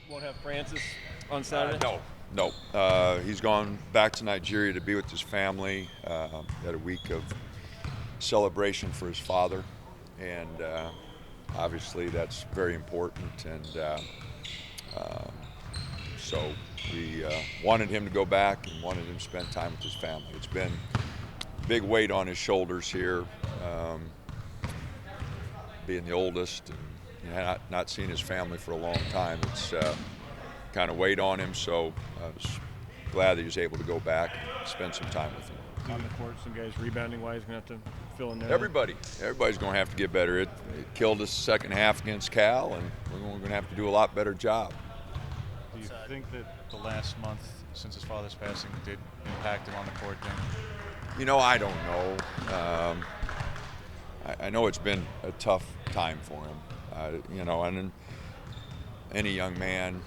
Won't have Francis on Saturday? No. He's gone back to Nigeria to be with his family. Had a week of celebration for his father, and obviously that's very important. And so we wanted him to go back and wanted him to spend time with his family. It's been a big weight on his shoulders here, being the oldest and not seeing his family for a long time. It's kind of weighed on him, so I was glad that he was able to go back and spend some time with him. On the court, some guys rebounding wise going to have to fill in there. Everybody's going to have to get better. It killed us the second half against Cal, and we're going to have to do a lot better job. Do you think that the last month since his father's passing did impact him on the court, Dana? I don't know. I know it's been a tough time for him. And any young man,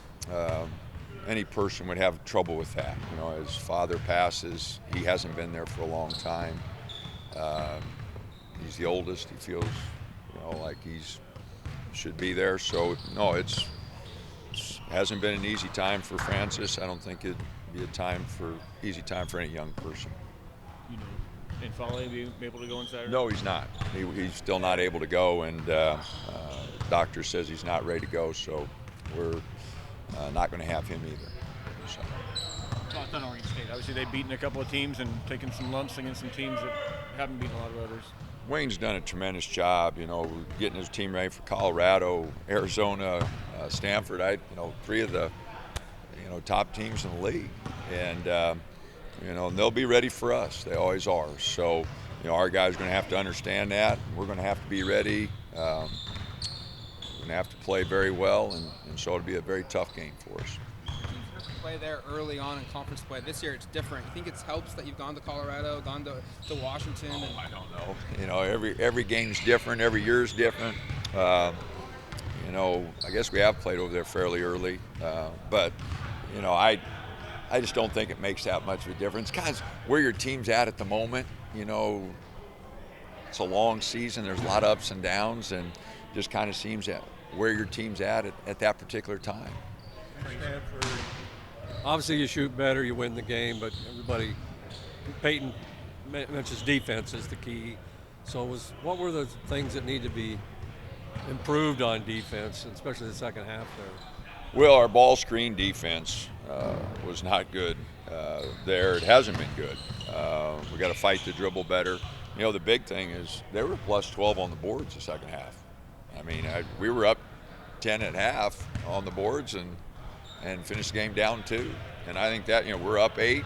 any person would have trouble with that. His father passes. He hasn't been there for a long time. He's the oldest. He feels, like he's should be there. So no, it hasn't been an easy time for Francis. I don't think it'd be easy time for any young person. And Foley be able to go on Saturday? No, he's not. He's still not able to go, and doctor says he's not ready to go. So we're not going to have him either. So. Thoughts on Oregon State? Obviously, they've beaten a couple of teams and taken some lumps against some teams that haven't beaten a lot of others. Wayne's done a tremendous job, getting his team ready for Colorado, Arizona, Stanford. Three of the, top teams in the league, and they'll be ready for us. They always are. So, our guys are going to have to understand that. We're going to have to be ready. We're going to have to play very well, and so it'll be a very tough game for us. Play there early on in conference play. This year it's different. You think it helps that you've gone to Colorado, gone to Washington? I don't know. Every game's different. Every year's different. I guess we have played over there fairly early, but I just don't think it makes that much of a difference. Guys, where your team's at the moment, it's a long season. There's a lot of ups and downs, and just kind of seems that where your team's at that particular time. Obviously, you shoot better, you win the game, but Peyton mentions defense is the key. So what were the things that need to be improved on defense, especially the second half there? Well, our ball screen defense was not good there. It hasn't been good. We got to fight the dribble better. The big thing is they were plus 12 on the boards the second half. I mean, we were up 10 at half on the boards and finished the game down 2. And I think that, we're up 8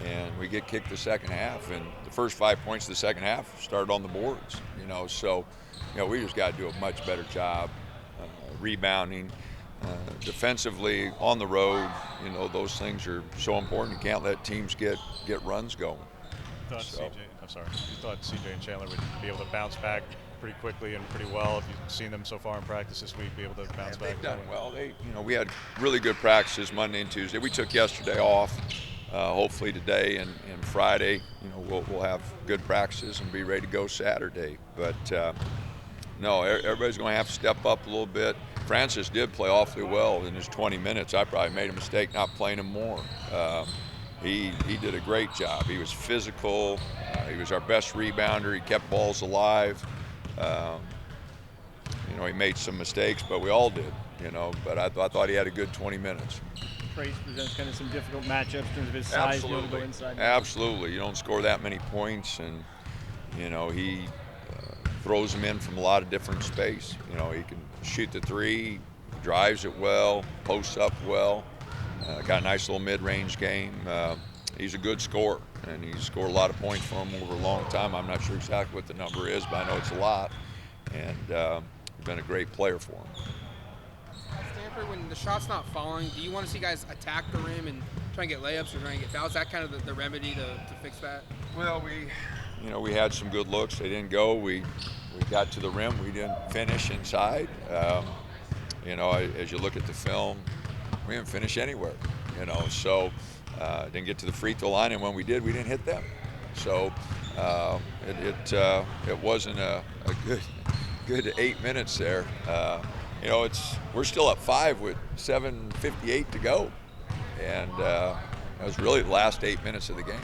and we get kicked the second half. And the first 5 points of the second half started on the boards, So, we just got to do a much better job rebounding. Defensively on the road, those things are so important. You can't let teams get runs going. You thought CJ and Chandler would be able to bounce back pretty quickly and pretty well. If you've seen them so far in practice this week, be able to bounce back. They've done well. We had really good practices Monday and Tuesday. We took yesterday off. Hopefully today and Friday, we'll have good practices and be ready to go Saturday. But no, everybody's going to have to step up a little bit. Francis did play awfully well in his 20 minutes. I probably made a mistake not playing him more. He did a great job. He was physical. He was our best rebounder. He kept balls alive. He made some mistakes, but we all did. But I thought he had a good 20 minutes. Trace presents kind of some difficult matchups in terms of his size. To go inside. Absolutely. You don't score that many points, and he throws them in from a lot of different space. He can shoot the 3, drives it well, posts up well. Got a nice little mid-range game. He's a good scorer, and he's scored a lot of points for him over a long time. I'm not sure exactly what the number is, but I know it's a lot, and he's been a great player for him. Stanford, when the shot's not falling, do you want to see guys attack the rim and try and get layups or try and get fouls? Is that kind of the remedy to fix that? Well, we had some good looks. They didn't go. We got to the rim. We didn't finish inside. As you look at the film, we didn't finish anywhere. So didn't get to the free throw line, and when we did, we didn't hit them. So it wasn't a good 8 minutes there. you know, we're still up 5 with 7:58 to go, and that was really the last 8 minutes of the game.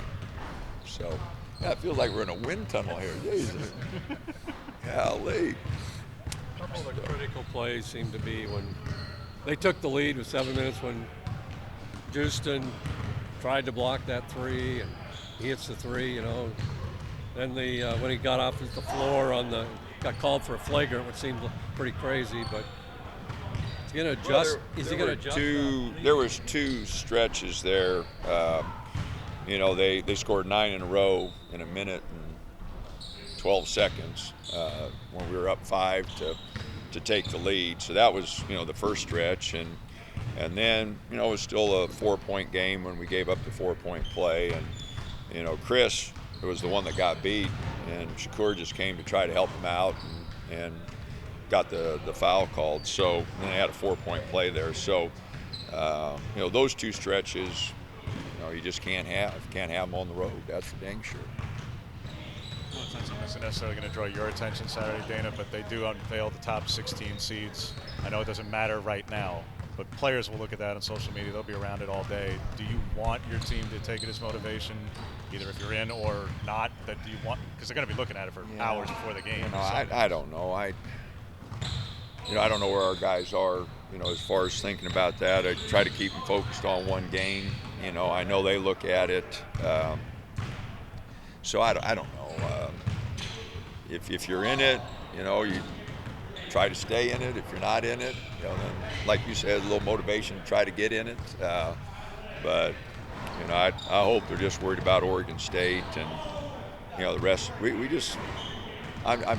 So, yeah, it feels like we're in a wind tunnel here. Jesus. Golly. A couple of the critical plays seemed to be when they took the lead with 7 minutes when Houston tried to block that 3 and he hits the 3, you know. Then when he got off the floor got called for a flagrant, which seemed pretty crazy, but is he going to adjust? Is he going to adjust? There was 2 stretches there. You know, they scored 9 in a row in a minute and 12 seconds when we were up 5 to take the lead. So that was, you know, the first stretch, and then, you know, it was still a 4-point game when we gave up the 4-point play, and, you know, Chris was the one that got beat, and Shakur just came to try to help him out and got the foul called. So then they had a 4-point play there. So, you know, those 2 stretches, you know, you just can't have them on the road. That's for dang sure. Well, it's not something that's necessarily going to draw your attention Saturday, Dana, but they do unveil the top 16 seeds. I know it doesn't matter right now, but players will look at that on social media. They'll be around it all day. Do you want your team to take it as motivation, either if you're in or not? That do you want? Because they're going to be looking at it for hours before the game. You know, I don't know. I don't know where our guys are, you know, as far as thinking about that. I try to keep them focused on one game. You know, I know they look at it. So I don't know. If you're in it, you know, you try to stay in it. If you're not in it, you know, then, like you said, a little motivation to try to get in it. But, you know, I hope they're just worried about Oregon State and, you know, the rest. I'm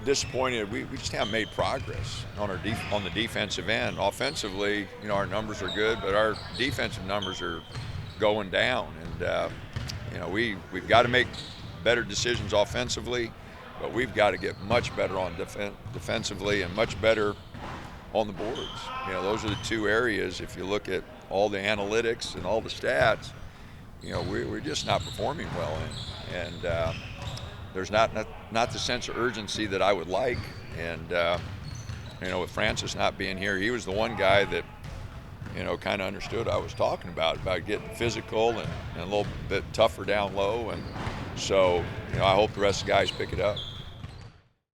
disappointed. We just haven't made progress on the defensive end. Offensively, you know, our numbers are good, but our defensive numbers are going down. And you know, we've got to make better decisions offensively, but we've got to get much better on defensively and much better on the boards. You know, those are the 2 areas. If you look at all the analytics and all the stats, you know, we're just not performing well in, and there's not the sense of urgency that I would like. And you know, with Francis not being here, he was the one guy that, you know, kind of understood what I was talking about getting physical and a little bit tougher down low. And so, you know, I hope the rest of the guys pick it up.